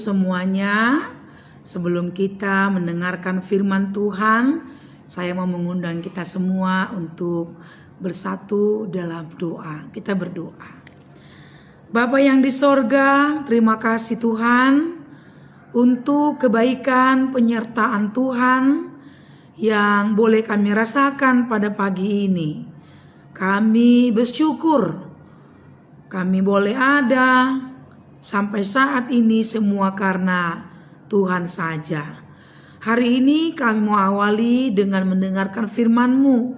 Semuanya, sebelum kita mendengarkan firman Tuhan, saya mau mengundang kita semua untuk bersatu dalam doa. Kita berdoa. Bapa yang di sorga, terima kasih Tuhan untuk kebaikan penyertaan Tuhan yang boleh kami rasakan pada pagi ini. Kami bersyukur kami boleh ada sampai saat ini semua karena Tuhan saja. Hari ini kami mau awali dengan mendengarkan firman-Mu.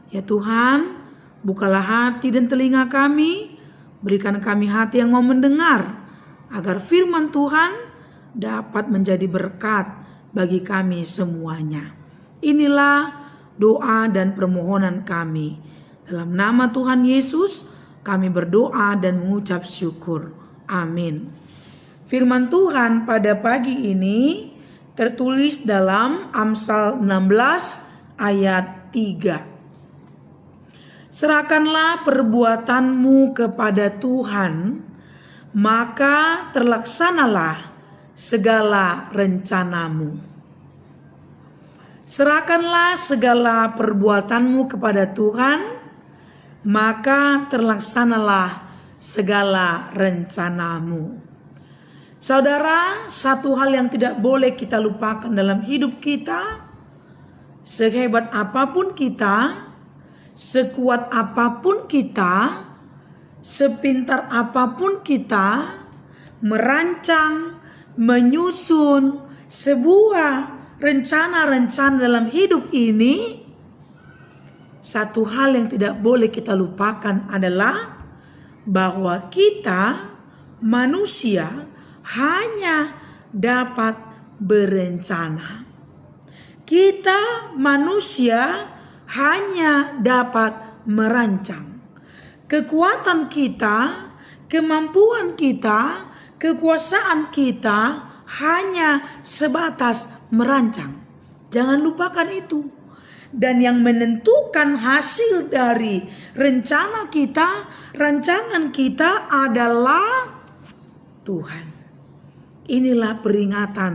Ya Tuhan, bukalah hati dan telinga kami, berikan kami hati yang mau mendengar, agar firman Tuhan dapat menjadi berkat bagi kami semuanya. Inilah doa dan permohonan kami. Dalam nama Tuhan Yesus, kami berdoa dan mengucap syukur. Amin. Firman Tuhan pada pagi ini tertulis dalam Amsal 16 ayat 3. Serahkanlah perbuatanmu kepada Tuhan, maka terlaksanalah segala rencanamu. Serahkanlah segala perbuatanmu kepada Tuhan, maka terlaksanalah segala rencanamu. Saudara, satu hal yang tidak boleh kita lupakan dalam hidup kita, sehebat apapun kita, sekuat apapun kita, sepintar apapun kita, merancang, menyusun sebuah rencana-rencana dalam hidup ini, satu hal yang tidak boleh kita lupakan adalah bahwa kita manusia hanya dapat berencana. Kita manusia hanya dapat merancang. Kekuatan kita, kemampuan kita, kekuasaan kita hanya sebatas merancang. Jangan lupakan itu. Dan yang menentukan hasil dari rencana kita, rancangan kita adalah Tuhan. Inilah peringatan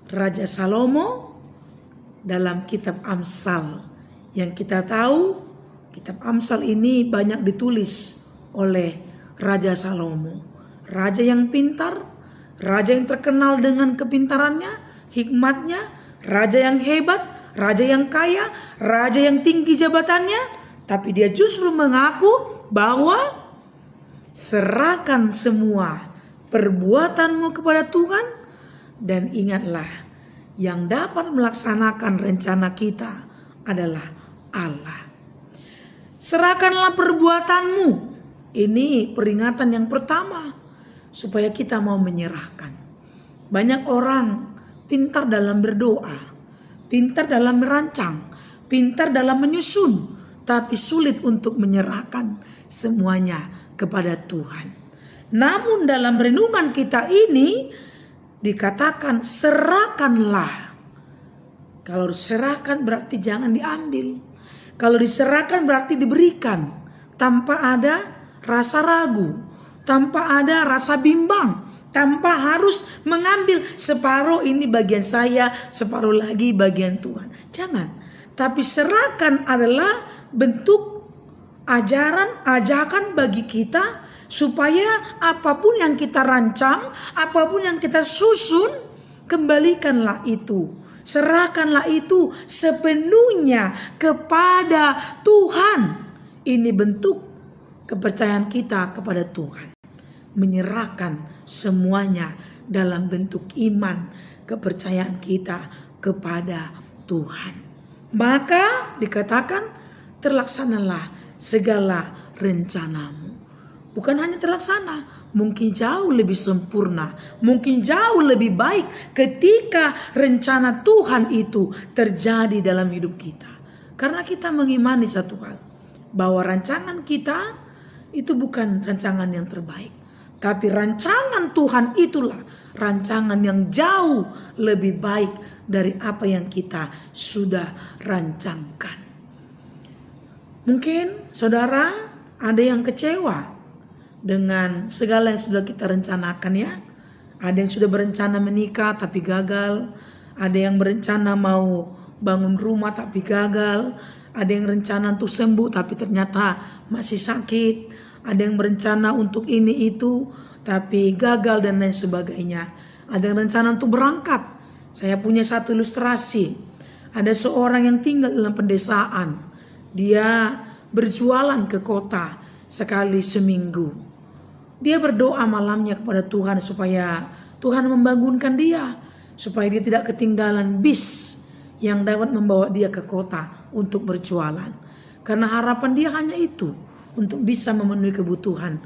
Raja Salomo dalam kitab Amsal. Yang kita tahu, kitab Amsal ini banyak ditulis oleh Raja Salomo. Raja yang pintar, raja yang terkenal dengan kepintarannya, hikmatnya, raja yang hebat, raja yang kaya, raja yang tinggi jabatannya, tapi dia justru mengaku bahwa serahkan semua perbuatanmu kepada Tuhan, dan ingatlah yang dapat melaksanakan rencana kita adalah Allah. Serahkanlah perbuatanmu. Ini peringatan yang pertama supaya kita mau menyerahkan. Banyak orang pintar dalam berdoa, pintar dalam merancang, pintar dalam menyusun, tapi sulit untuk menyerahkan semuanya kepada Tuhan. Namun dalam renungan kita ini dikatakan serahkanlah. Kalau diserahkan berarti jangan diambil. Kalau diserahkan berarti diberikan tanpa ada rasa ragu, tanpa ada rasa bimbang, tanpa harus mengambil separuh ini bagian saya, separuh lagi bagian Tuhan. Jangan. Tapi serahkan adalah bentuk ajakan bagi kita supaya apapun yang kita rancang, apapun yang kita susun, kembalikanlah itu, serahkanlah itu sepenuhnya kepada Tuhan. Ini bentuk kepercayaan kita kepada Tuhan, menyerahkan semuanya dalam bentuk iman, kepercayaan kita kepada Tuhan. Maka dikatakan, terlaksanalah segala rencanamu. Bukan hanya terlaksana, mungkin jauh lebih sempurna, mungkin jauh lebih baik ketika rencana Tuhan itu terjadi dalam hidup kita. Karena kita mengimani satu hal, bahwa rancangan kita itu bukan rancangan yang terbaik, tapi rancangan Tuhan itulah rancangan yang jauh lebih baik dari apa yang kita sudah rancangkan. Mungkin saudara ada yang kecewa dengan segala yang sudah kita rencanakan ya. Ada yang sudah berencana menikah tapi gagal. Ada yang berencana mau bangun rumah tapi gagal. Ada yang rencana untuk sembuh tapi ternyata masih sakit. Ada yang berencana untuk ini itu tapi gagal dan lain sebagainya. Ada yang rencana untuk berangkat. Saya punya satu ilustrasi. Ada seorang yang tinggal dalam pedesaan. Dia berjualan ke kota sekali seminggu. Dia berdoa malamnya kepada Tuhan supaya Tuhan membangunkan dia, supaya dia tidak ketinggalan bis yang dapat membawa dia ke kota untuk berjualan. Karena harapan dia hanya itu, untuk bisa memenuhi kebutuhan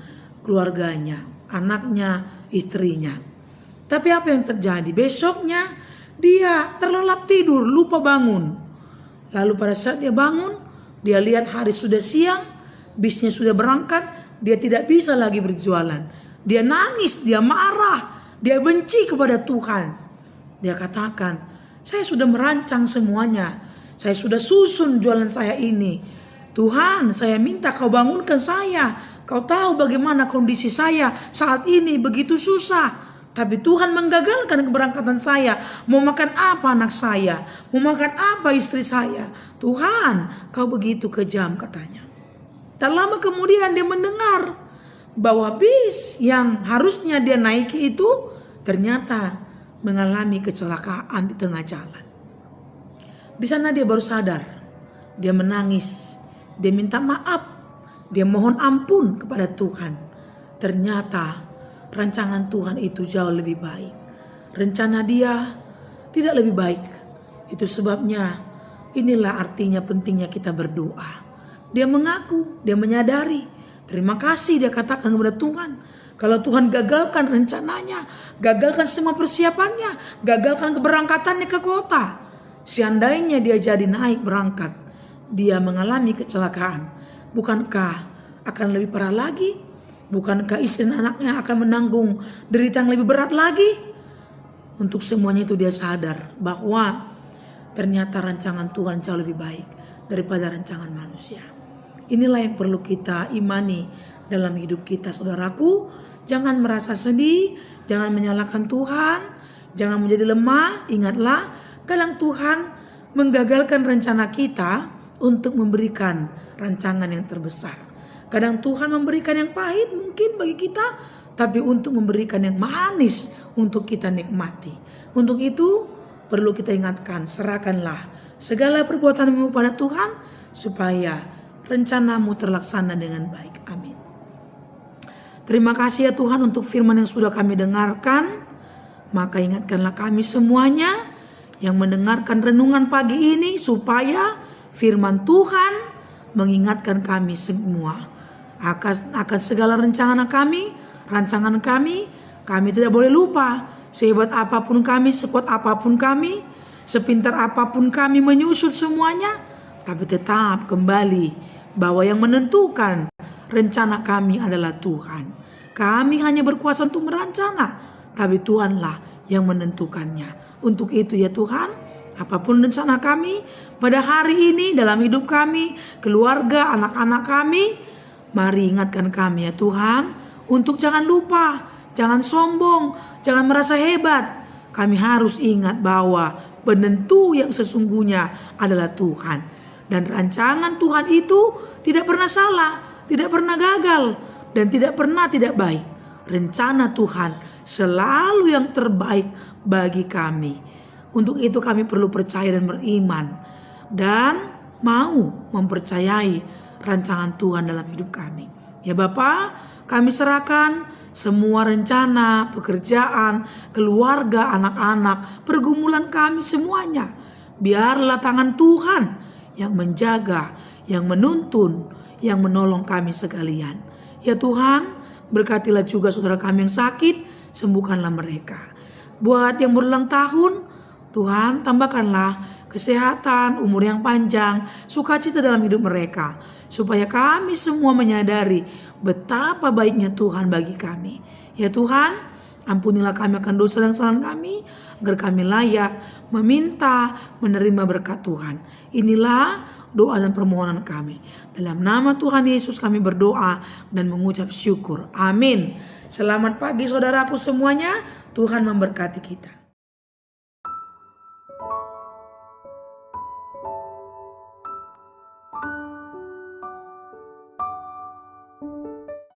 keluarganya, anaknya, istrinya. Tapi apa yang terjadi? Besoknya dia terlelap tidur, lupa bangun. Lalu pada saat dia bangun, dia lihat hari sudah siang, bisnya sudah berangkat, dia tidak bisa lagi berjualan. Dia nangis, dia marah, dia benci kepada Tuhan. Dia katakan, saya sudah merancang semuanya, saya sudah susun jualan saya ini. Tuhan, saya minta kau bangunkan saya. Kau tahu bagaimana kondisi saya saat ini begitu susah. Tapi Tuhan menggagalkan keberangkatan saya. Mau makan apa anak saya? Mau makan apa istri saya? Tuhan, kau begitu kejam, katanya. Tak lama kemudian dia mendengar bahwa bis yang harusnya dia naiki itu ternyata mengalami kecelakaan di tengah jalan. Di sana dia baru sadar. Dia menangis. Dia minta maaf. Dia mohon ampun kepada Tuhan. Ternyata rancangan Tuhan itu jauh lebih baik. Rencana dia tidak lebih baik. Itu sebabnya inilah artinya pentingnya kita berdoa. Dia mengaku, dia menyadari. Terima kasih dia katakan kepada Tuhan. Kalau Tuhan gagalkan rencananya, gagalkan semua persiapannya, gagalkan keberangkatannya ke kota. Seandainya dia jadi naik berangkat, dia mengalami kecelakaan. Bukankah akan lebih parah lagi? Bukankah istri dan anaknya akan menanggung derita yang lebih berat lagi? Untuk semuanya itu dia sadar bahwa ternyata rancangan Tuhan jauh lebih baik daripada rancangan manusia. Inilah yang perlu kita imani dalam hidup kita, saudaraku. Jangan merasa sedih, jangan menyalahkan Tuhan, jangan menjadi lemah. Ingatlah, kadang Tuhan menggagalkan rencana kita untuk memberikan rancangan yang terbesar. Kadang Tuhan memberikan yang pahit mungkin bagi kita, tapi untuk memberikan yang manis untuk kita nikmati. Untuk itu perlu kita ingatkan, serahkanlah segala perbuatanmu pada Tuhan supaya rencanamu terlaksana dengan baik. Amin. Terima kasih ya Tuhan untuk firman yang sudah kami dengarkan. Maka ingatkanlah kami semuanya yang mendengarkan renungan pagi ini supaya firman Tuhan mengingatkan kami semua akan segala rancangan kami tidak boleh lupa. Sehebat apapun kami, sekuat apapun kami, sepintar apapun kami menyusut semuanya, tapi tetap kembali bahwa yang menentukan rencana kami adalah Tuhan. Kami hanya berkuasa untuk merancana, tapi Tuhanlah yang menentukannya. Untuk itu ya Tuhan, apapun rencana kami pada hari ini dalam hidup kami, keluarga, anak-anak kami, mari ingatkan kami ya Tuhan, untuk jangan lupa, jangan sombong, jangan merasa hebat. Kami harus ingat bahwa penentu yang sesungguhnya adalah Tuhan. Dan rancangan Tuhan itu tidak pernah salah, tidak pernah gagal, dan tidak pernah tidak baik. Rencana Tuhan selalu yang terbaik bagi kami. Untuk itu kami perlu percaya dan beriman dan mau mempercayai rancangan Tuhan dalam hidup kami. Ya Bapa, kami serahkan semua rencana, pekerjaan, keluarga, anak-anak, pergumulan kami semuanya. Biarlah tangan Tuhan yang menjaga, yang menuntun, yang menolong kami sekalian. Ya Tuhan, berkatilah juga saudara kami yang sakit, sembuhkanlah mereka. Buat yang berulang tahun, Tuhan tambahkanlah kesehatan, umur yang panjang, sukacita dalam hidup mereka. Supaya kami semua menyadari betapa baiknya Tuhan bagi kami. Ya Tuhan, ampunilah kami akan dosa dan kesalahan kami, agar kami layak meminta menerima berkat Tuhan. Inilah doa dan permohonan kami. Dalam nama Tuhan Yesus kami berdoa dan mengucap syukur. Amin. Selamat pagi saudaraku semuanya. Tuhan memberkati kita.